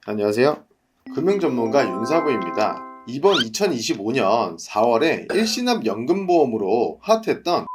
안녕하세요. 금융전문가 윤사부입니다. 이번 2025년 4월에 일시납연금보험으로 핫했던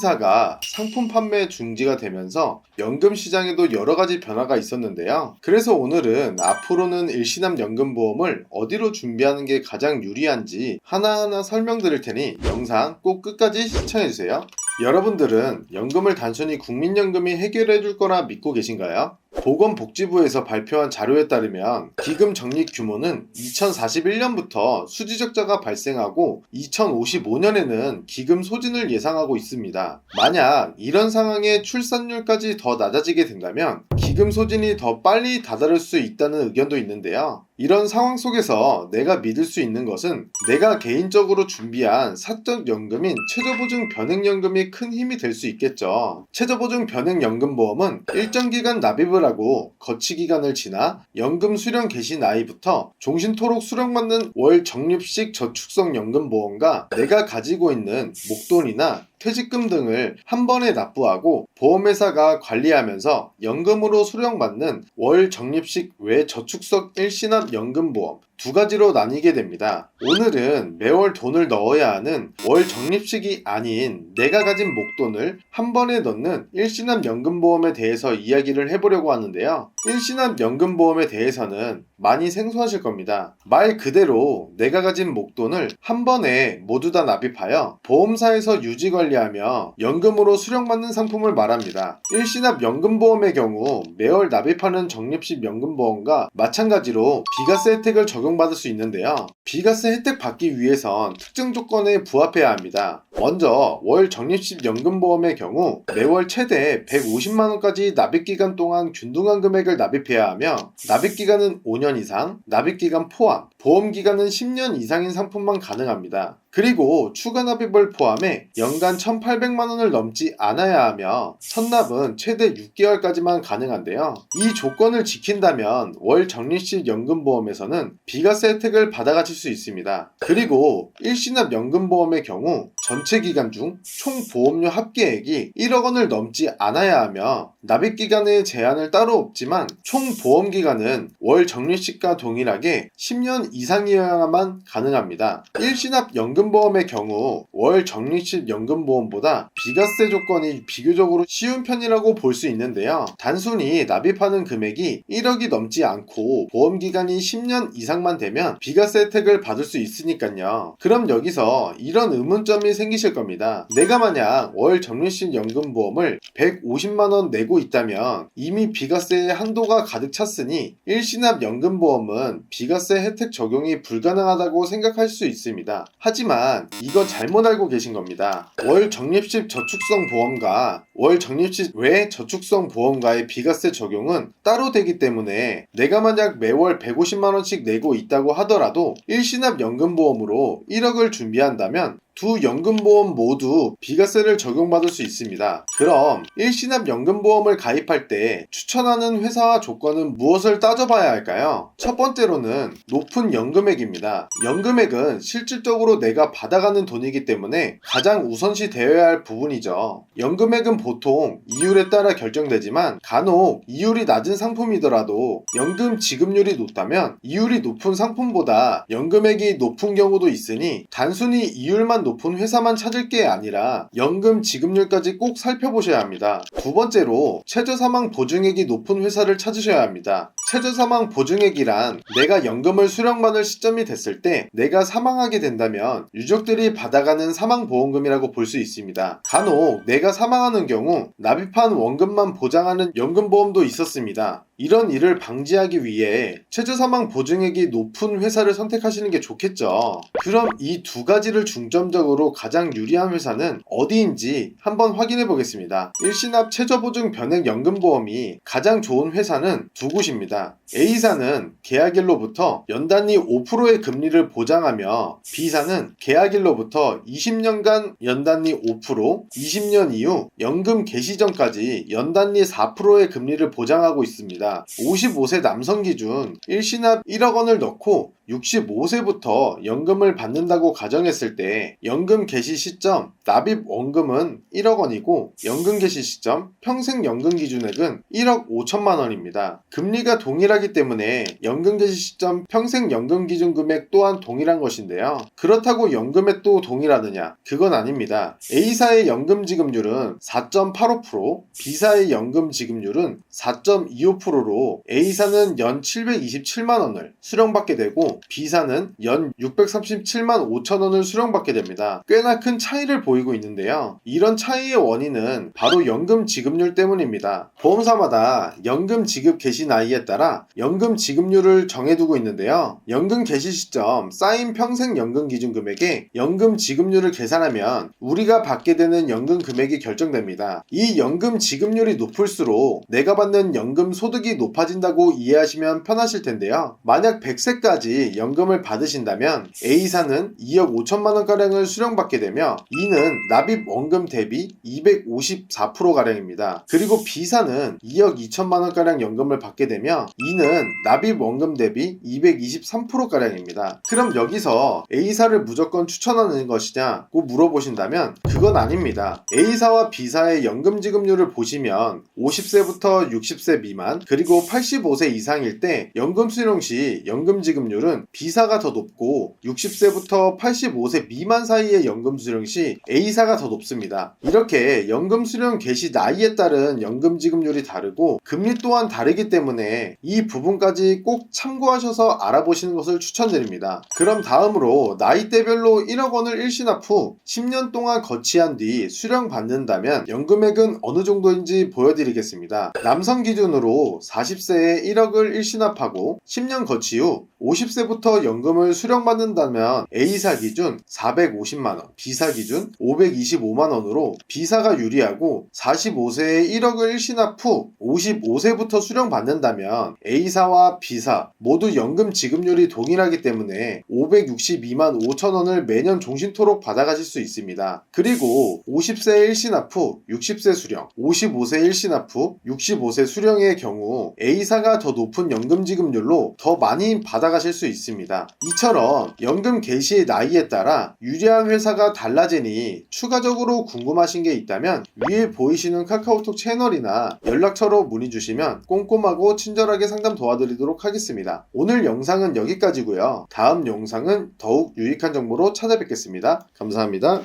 사가 상품 판매 중지가 되면서 연금 시장에도 여러가지 변화가 있었는데요. 그래서 오늘은 앞으로는 일시납연금보험을 어디로 준비하는 게 가장 유리한지 하나하나 설명드릴 테니 영상 꼭 끝까지 시청해주세요. 여러분들은 연금을 단순히 국민연금이 해결해 줄 거라 믿고 계신가요? 보건복지부에서 발표한 자료에 따르면 기금 적립 규모는 2041년부터 수지적자가 발생하고 2055년에는 기금 소진을 예상하고 있습니다. 만약 이런 상황에 출산율까지 더 낮아지게 된다면 기금 소진이 더 빨리 다다를 수 있다는 의견도 있는데요. 이런 상황 속에서 내가 믿을 수 있는 것은 내가 개인적으로 준비한 사적 연금인 최저보증 변액연금이 큰 힘이 될 수 있겠죠. 최저보증 변액연금보험은 일정 기간 납입을 하고 거치기간을 지나 연금 수령 개시 나이부터 종신토록 수령받는 월 적립식 저축성 연금보험과 내가 가지고 있는 목돈이나 퇴직금 등을 한 번에 납부하고 보험회사가 관리하면서 연금으로 수령받는 월 적립식 외저축성 일시납 연금보험 두 가지로 나뉘게 됩니다. 오늘은 매월 돈을 넣어야 하는 월 적립식이 아닌 내가 가진 목돈을 한 번에 넣는 일시납 연금보험에 대해서 이야기를 해보려고 하는데요. 일시납 연금보험에 대해서는 많이 생소하실 겁니다. 말 그대로 내가 가진 목돈을 한 번에 모두 다 납입하여 보험사에서 유지관리하며 연금으로 수령받는 상품을 말합니다. 일시납 연금보험의 경우 매월 납입하는 적립식 연금보험과 마찬가지로 비과세 혜택을 적용받을 수 있는데요. 비과세 혜택 받기 위해선 특정 조건에 부합해야 합니다. 먼저 월 적립식 연금보험의 경우 매월 최대 150만원까지 납입기간 동안 균등한 금액을 납입해야 하며 납입기간은 5년 이상, 납입기간 포함, 보험기간은 10년 이상인 상품만 가능합니다. 그리고 추가 납입을 포함해 연간 1,800만원을 넘지 않아야 하며 선납은 최대 6개월까지만 가능한데요. 이 조건을 지킨다면 월 적립식 연금보험에서는 비과세 혜택을 받아가실 수 있습니다. 그리고 일시납 연금보험의 경우 전체 기간 중 총 보험료 합계액이 1억 원을 넘지 않아야 하며 납입기간에 제한을 따로 없지만 총 보험기간은 월 적립식과 동일하게 10년 이상이어야만 가능합니다. 일시납 연금보험의 경우 월 적립식 연금보험보다 비과세 조건이 비교적으로 쉬운 편이라고 볼 수 있는데요. 단순히 납입하는 금액이 1억이 넘지 않고 보험기간이 10년 이상만 되면 비과세 혜택을 받을 수 있으니까요. 그럼 여기서 이런 의문점이 생기실 겁니다. 내가 만약 월 적립식 연금보험을 150만원 내고 있다면 이미 비과세의 한도가 가득 찼으니 일시납 연금보험은 비과세 혜택 적용이 불가능하다고 생각할 수 있습니다. 하지만 이거 잘못 알고 계신 겁니다. 월 적립식 저축성 보험과 월 적립식 외 저축성 보험과의 비과세 적용은 따로 되기 때문에 내가 만약 매월 150만원씩 내고 있다고 하더라도 일시납 연금보험으로 1억을 준비한다면 두 연금보험 모두 비과세를 적용받을 수 있습니다. 그럼 일시납 연금보험을 가입할 때 추천하는 회사와 조건은 무엇을 따져봐야 할까요? 첫 번째로는 높은 연금액입니다. 연금액은 실질적으로 내가 받아가는 돈이기 때문에 가장 우선시 되어야 할 부분이죠. 연금액은 보통 이율에 따라 결정되지만 간혹 이율이 낮은 상품이더라도 연금 지급률이 높다면 이율이 높은 상품보다 연금액이 높은 경우도 있으니 단순히 이율만 높은 회사만 찾을 게 아니라 연금 지급률까지 꼭 살펴보셔야 합니다. 두 번째로 최저사망 보증액이 높은 회사를 찾으셔야 합니다. 최저사망 보증액이란 내가 연금을 수령받을 시점이 됐을 때 내가 사망하게 된다면 유족들이 받아가는 사망보험금이라고 볼 수 있습니다. 간혹 내가 사망하는 경우 납입한 원금만 보장하는 연금보험도 있었습니다. 이런 일을 방지하기 위해 최저사망 보증액이 높은 회사를 선택하시는 게 좋겠죠. 그럼 이 두 가지를 중점적으로 가장 유리한 회사는 어디인지 한번 확인해 보겠습니다. 일시납 최저보증 변액연금보험이 가장 좋은 회사는 두 곳입니다. A사는 계약일로부터 연단위 5%의 금리를 보장하며 B사는 계약일로부터 20년간 연단위 5%, 20년 이후 연금 개시 전까지 연단위 4%의 금리를 보장하고 있습니다. 55세 남성 기준 일시납 1억 원을 넣고 65세부터 연금을 받는다고 가정했을 때 연금 개시 시점 납입 원금은 1억 원이고 연금 개시 시점 평생 연금 기준액은 1억 5천만 원입니다. 금리가 동일하기 때문에 연금 개시 시점 평생 연금 기준 금액 또한 동일한 것인데요. 그렇다고 연금액도 동일하느냐? 그건 아닙니다. A사의 연금 지급률은 4.85%, B사의 연금 지급률은 4.25%로 A사는 연 727만 원을 수령받게 되고 B사는 연 637만 5천 원을 수령받게 됩니다. 꽤나 큰 차이를 보이고 있는데요. 이런 차이의 원인은 바로 연금 지급률 때문입니다. 보험사마다 연금 지급 개시 나이에 따라 연금 지급률을 정해두고 있는데요. 연금 개시 시점 쌓인 평생 연금 기준 금액에 연금 지급률을 계산하면 우리가 받게 되는 연금 금액이 결정됩니다. 이 연금 지급률이 높을수록 내가 받는 연금 소득이 높아진다고 이해하시면 편하실 텐데요. 만약 100세까지 연금을 받으신다면 A사는 2억 5천만 원가량을 수령받게 되며 이는 납입 원금 대비 254%가량입니다. 그리고 B사는 2억 2천만 원가량 연금을 받게 되며 이는 납입 원금 대비 223%가량입니다. 그럼 여기서 A사를 무조건 추천하는 것이냐고 물어보신다면 그건 아닙니다. A사와 B사의 연금 지급률을 보시면 50세부터 60세 미만 그리고 85세 이상일 때 연금 수령 시 연금 지급률은 B사가 더 높고 60세부터 85세 미만 사이의 연금 수령 시 A사가 더 높습니다. 이렇게 연금 수령 개시 나이에 따른 연금 지급률이 다르고 금리 또한 다르기 때문에 이 부분까지 꼭 참고하셔서 알아보시는 것을 추천드립니다. 그럼 다음으로 나이대별로 1억 원을 일시납 후 10년 동안 거치한 뒤 수령 받는다면 연금액은 어느 정도인지 보여드리겠습니다. 남성 기준으로 40세에 1억을 일시납하고 10년 거치 후 50세부터 연금을 수령받는다면 A사 기준 450만원, B사 기준 525만원으로 B사가 유리하고 45세에 1억을 일시납 후 55세부터 수령받는다면 A사와 B사 모두 연금 지급률이 동일하기 때문에 562만 5천원을 매년 종신토록 받아가실 수 있습니다. 그리고 50세 일시납 후 60세 수령, 55세 일시납 후 65세 수령의 경우 A사가 더 높은 연금 지급률로 더 많이 받아가실 수 있습니다. 이처럼 연금 개시의 나이에 따라 유리한 회사가 달라지니 추가적으로 궁금하신 게 있다면 위에 보이시는 카카오톡 채널이나 연락처로 문의 주시면 꼼꼼하고 친절하게 상담 도와드리도록 하겠습니다. 오늘 영상은 여기까지고요. 다음 영상은 더욱 유익한 정보로 찾아뵙겠습니다. 감사합니다.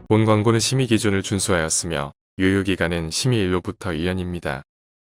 본 광고는 심의 기준을 준수하였으며 유효기간은 심의 일로부터 1년입니다.